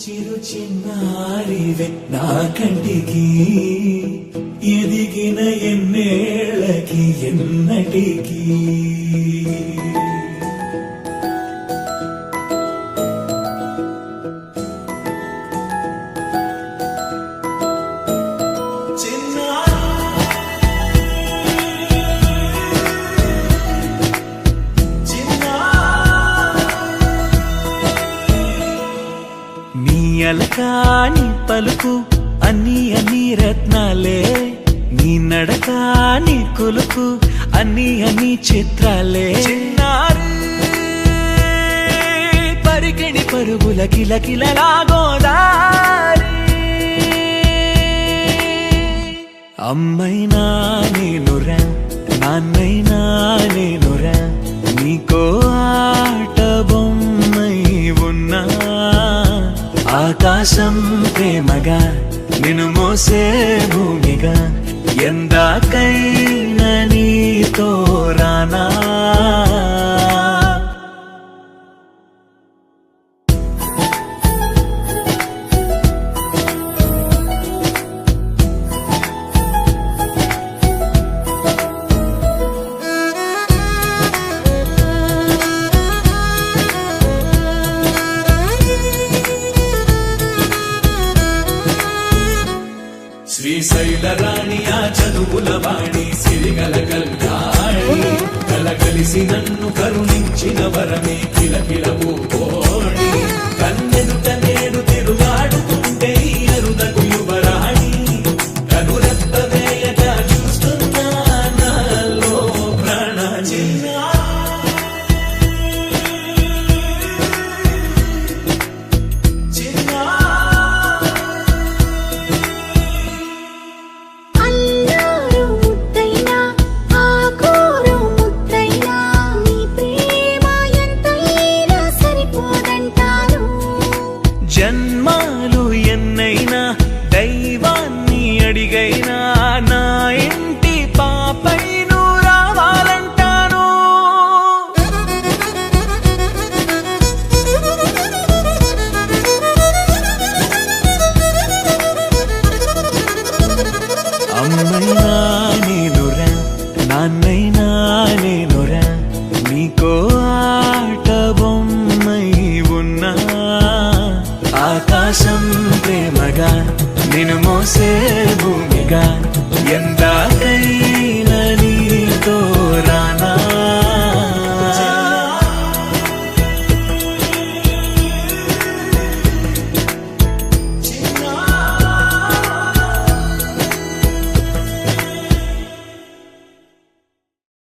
చిరు చిన్నారివే నా కంటికి ఎదిగిన ఎన్నేళ్ళకి ఎన్నటికి అలకాని పలుకు అన్ని రత్నాలే నీ నడక నీ కొలుకు అన్ని చిత్రాలే చిన్నారు పరికిణి పరుగుల కిలకిలలాగోదారి అమ్మైనా నేనురా నాన్నైనా నేనురా నీకో ఆట బొమ్మై ఉన్నా ఆకాశం ప్రేమగా నిన్ను మోసే భూమిగా ఎందాకైనా నీతో రానా శ్రీశైల రాణి ఆ చదువుల వాణి సిరిగల కళ్యాణి కలగలిసి నన్ను కరుణించిన వరమే కిలకిలవు కోణి కన్నెదుట నేడు తిరుగాడుతుంటే అరుదకు యువరాణి కనురెప్ప వేయక చూస్తున్నా నాలో ప్రాణ చిన్నా జన్మాలు ఎన్నైనా దైవాన్ని అడిగైనా నా ఇంటి పాపై నువ్వు రావాలంటాను అమ్మైనా నేనురా నాన్నైనా నేనురా నీకో ఆట బొమ్మై ఉన్నా ఆకాశం ప్రేమగా నిన్ను మోసే భూమిగా ఎంత